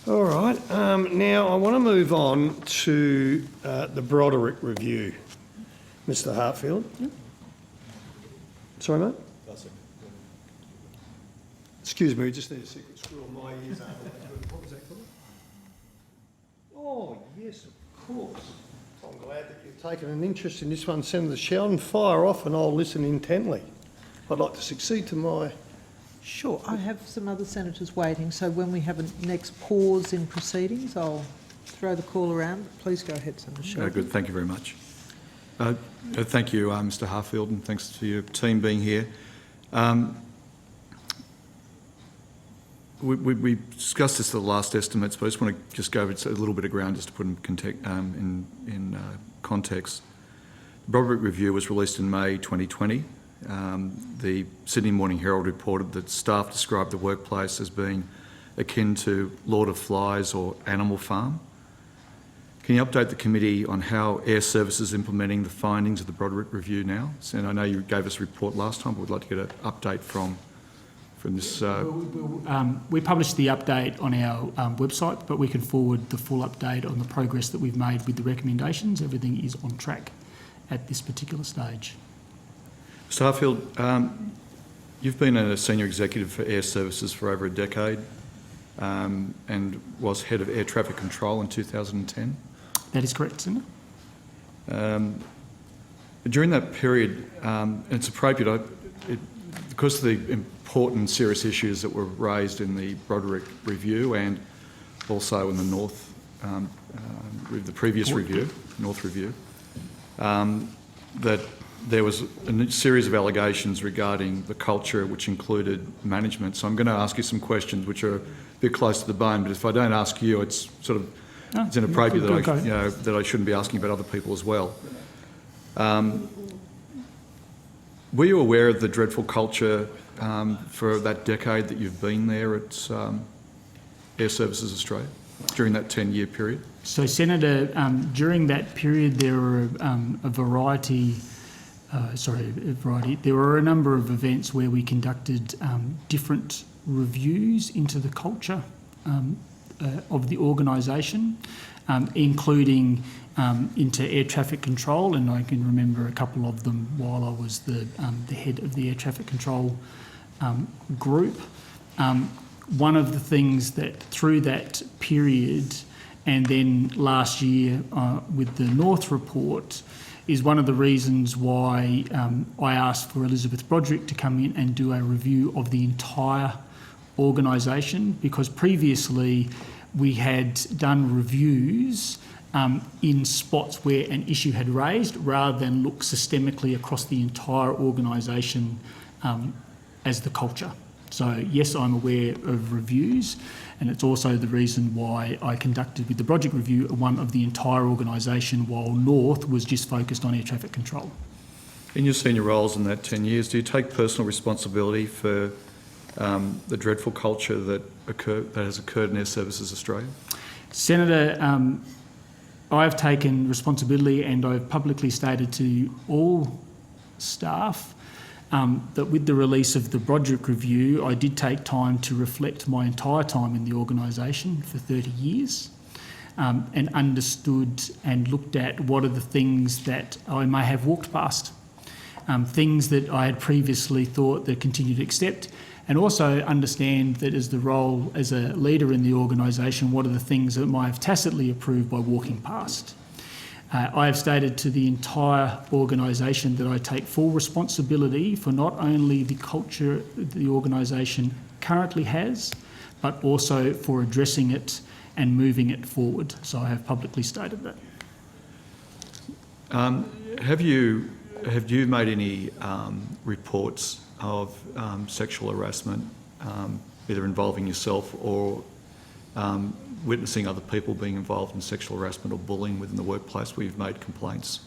All right. Now I want to move on to the Broderick review. Mr. Hartfield. Yep. Sorry, mate? Excuse me, we just need a secret screw on my ears. What was that called? Oh, yes, of course. I'm glad that you've taken an interest in this one, Senator Sheldon. Fire off and I'll listen intently. I'd like to succeed to my... Sure, I have some other senators waiting, so when we have a next pause in proceedings, I'll throw the call around. Please go ahead, Senator Sheldon. Good, thank you very much. Thank you, Mr. Hartfield, and thanks to your team being here. We discussed this at the last estimates, but I just want to go over a little bit of ground just to put in context. The Broderick Review was released in May 2020. The Sydney Morning Herald reported that staff described the workplace as being akin to Lord of Flies or Animal Farm. Can you update the committee on how Airservices is implementing the findings of the Broderick Review now? And I know you gave us a report last time, but we'd like to get an update from this. We published the update on our website, but we can forward the full update on the progress that we've made with the recommendations. Everything is on track at this particular stage. Mr. Hartfield, you've been a senior executive for Airservices for over a decade and was head of air traffic control in 2010. That is correct, Senator. During that period, and it's appropriate, because of the important serious issues that were raised in the Broderick Review and also in the the previous review, North Review, that there was a series of allegations regarding the culture, which included management. So I'm going to ask you some questions which are a bit close to the bone, but if I don't ask you, it's sort of it's inappropriate that I shouldn't be asking about other people as well. Were you aware of the dreadful culture for that decade that you've been there at Airservices Australia during that 10-year period? So, Senator, during that period there were there were a number of events where we conducted different reviews into the culture of the organisation, including into air traffic control, and I can remember a couple of them while I was the head of the air traffic control group. One of the things that through that period and then last year with the North report is one of the reasons why I asked for Elizabeth Broderick to come in and do a review of the entire organisation, because previously we had done reviews in spots where an issue had raised rather than look systemically across the entire organisation as the culture. So yes, I'm aware of reviews, and it's also the reason why I conducted with the Broderick Review one of the entire organisation, while North was just focused on air traffic control. In your senior roles in that 10 years, do you take personal responsibility for the dreadful culture that has occurred in Airservices Australia? Senator, I've taken responsibility, and I've publicly stated to all staff that with the release of the Broderick Review, I did take time to reflect my entire time in the organisation for 30 years and understood and looked at what are the things that I may have walked past, things that I had previously thought that continued to accept, and also understand that as the role as a leader in the organisation, what are the things that I might have tacitly approved by walking past. I have stated to the entire organisation that I take full responsibility for not only the culture the organisation currently has, but also for addressing it and moving it forward. So I have publicly stated that. Have you made any reports of sexual harassment, either involving yourself or witnessing other people being involved in sexual harassment or bullying within the workplace where you've made complaints?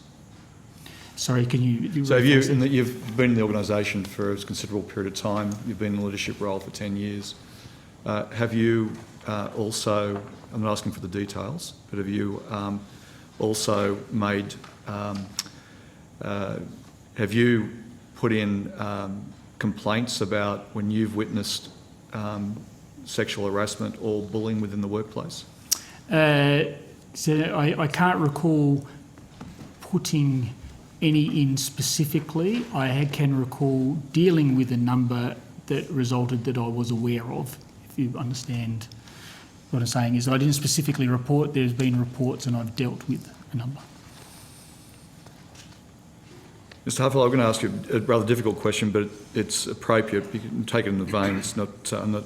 Sorry, can you... So you've been in the organisation for a considerable period of time, you've been in a leadership role for 10 years. Have you also, I'm not asking for the details, but have you also made, have you put in complaints about when you've witnessed sexual harassment or bullying within the workplace? So I can't recall putting any in specifically. I can recall dealing with a number that resulted that I was aware of, if you understand what I'm saying. Is I didn't specifically report, there's been reports and I've dealt with a number. Mr. Huffel, I'm going to ask you a rather difficult question, but it's appropriate. You can take it in the vein. It's not, I'm not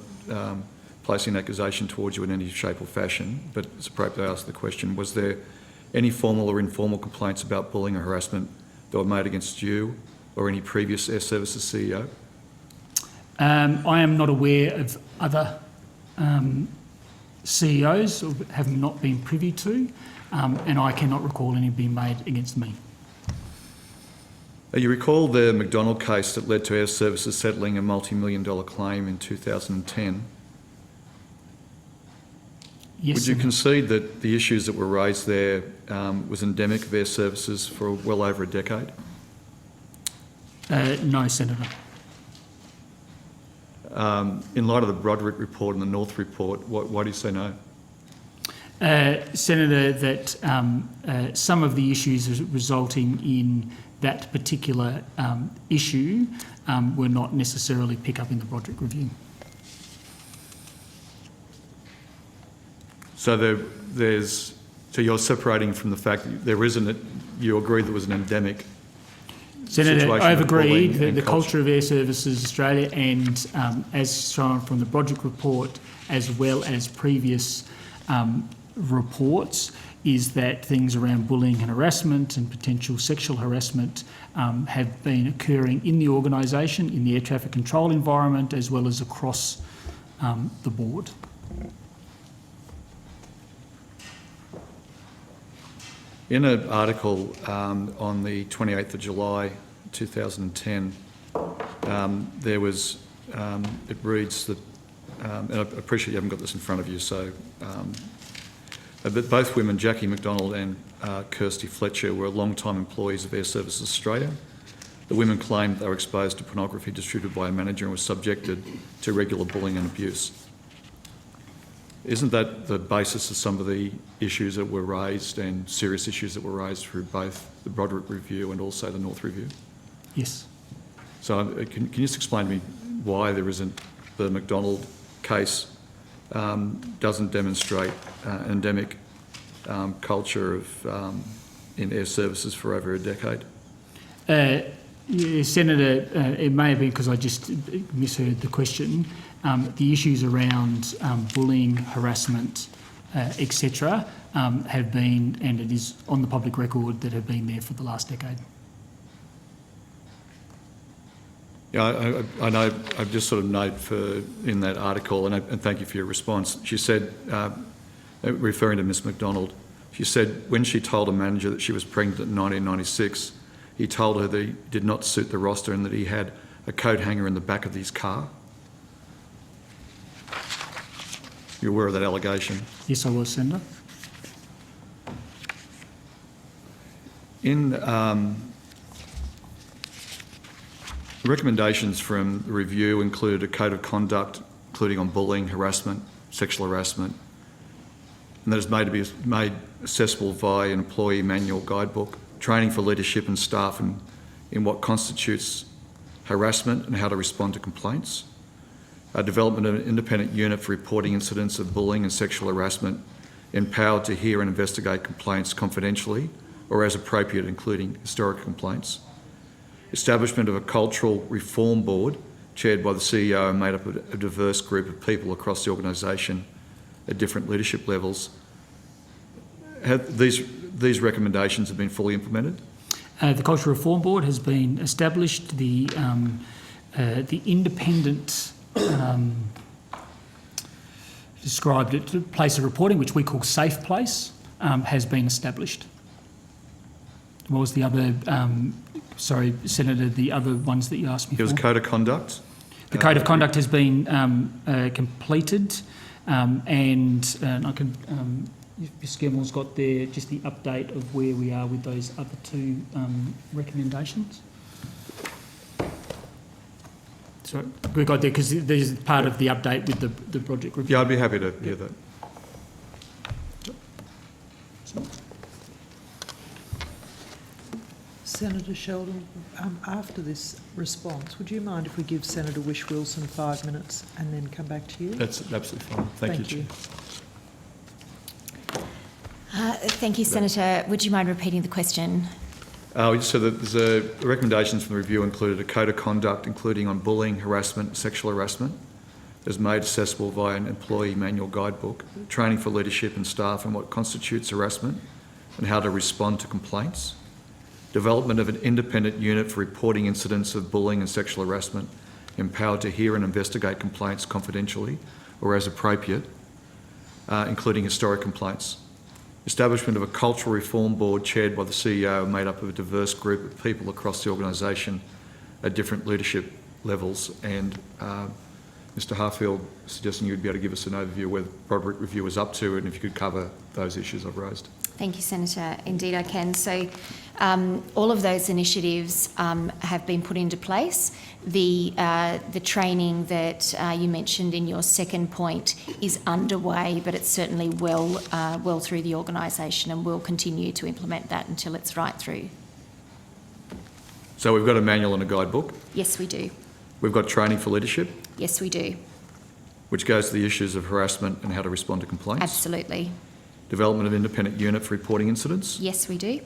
placing an accusation towards you in any shape or fashion, but it's appropriate to ask the question. Was there any formal or informal complaints about bullying or harassment that were made against you or any previous Airservices CEO? I am not aware of other CEOs, or have not been privy to, and I cannot recall any being made against me. You recall the McDonald case that led to Airservices settling a multi-million-dollar claim in 2010. Yes. Would you concede that the issues that were raised there was endemic of Airservices for well over a decade? No, Senator. In light of the Broderick report and the North report, why do you say no? Senator, that some of the issues resulting in that particular issue were not necessarily picked up in the Broderick review. So so you're separating from the fact that there isn't, you agree there was an endemic Senator, situation I've of bullying agreed that and the culture of Airservices Australia and as shown from the Broderick report as well as previous reports is that things around bullying and harassment and potential sexual harassment have been occurring in the organisation, in the air traffic control environment, as well as across the board. In an article on the 28th of July 2010, there was, it reads that, and I appreciate you haven't got this in front of you, so, but both women, Jackie McDonald and Kirsty Fletcher, were long-time employees of Airservices Australia. The women claimed they were exposed to pornography distributed by a manager and were subjected to regular bullying and abuse. Isn't that the basis of some of the issues that were raised and serious issues that were raised through both the Broderick review and also the North review? Yes. So can you just explain to me why there isn't, the McDonald case doesn't demonstrate an endemic culture of in Airservices for over a decade? Yeah, Senator, it may have been because I just misheard the question. The issues around bullying, harassment, etc. Have been, and it is on the public record, that have been there for the last decade. Yeah, I know, I've just sort of note in that article, and thank you for your response. She said, referring to Miss McDonald, she said when she told a manager that she was pregnant in 1996, he told her that he did not suit the roster and that he had a coat hanger in the back of his car. You're aware of that allegation? Yes, I was, Senator. In recommendations from the review included a code of conduct, including on bullying, harassment, sexual harassment, and that is made accessible via an employee manual guidebook, training for leadership and staff in what constitutes harassment and how to respond to complaints, development of an independent unit for reporting incidents of bullying and sexual harassment, empowered to hear and investigate complaints confidentially or as appropriate, including historic complaints, establishment of a cultural reform board chaired by the CEO and made up of a diverse group of people across the organisation at different leadership levels. Have these recommendations have been fully implemented? The Cultural Reform Board has been established. The independent described it, place of reporting, which we call Safe Place, has been established. What was the other, sorry, Senator, the other ones that you asked me for? It was Code of Conduct. The Code of Conduct has been completed, and I can, if Ms Gemmell's got there just the update of where we are with those other two recommendations. So we got there because this is part of the update with the project review. Yeah, I'd be happy to hear that. Senator Sheldon, after this response, would you mind if we give Senator Whish-Wilson 5 minutes and then come back to you? That's absolutely fine. Thank you, Chair. Thank you, Senator. Would you mind repeating the question? So the recommendations from the review included a code of conduct, including on bullying, harassment, sexual harassment, is made accessible via an employee manual guidebook, training for leadership and staff on what constitutes harassment and how to respond to complaints, development of an independent unit for reporting incidents of bullying and sexual harassment, empowered to hear and investigate complaints confidentially or as appropriate, including historic complaints. Establishment of a cultural reform board chaired by the CEO, made up of a diverse group of people across the organisation at different leadership levels. And Mr Harfield, suggesting you'd be able to give us an overview of where the Broderick Review is up to and if you could cover those issues I've raised. Thank you, Senator. Indeed, I can. So all of those initiatives have been put into place. The training that you mentioned in your second point is underway, but it's certainly well through the organisation, and we'll continue to implement that until it's right through. So we've got a manual and a guidebook. Yes, we do. We've got training for leadership, Yes, we do. which goes to the issues of harassment and how to respond to complaints. Absolutely. Development of an independent unit for reporting incidents. Yes, we do.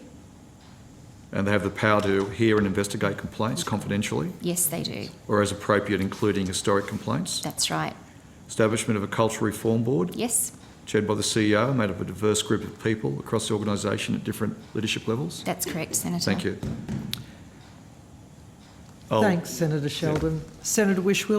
And they have the power to hear and investigate complaints confidentially Yes, they do. or as appropriate, including historic complaints. That's right. Establishment of a cultural reform board Yes, chaired by the CEO, made up of a diverse group of people across the organisation at different leadership levels. that's correct, Senator. Thank you. Thanks, Senator Sheldon. Senator Whish-Wilson?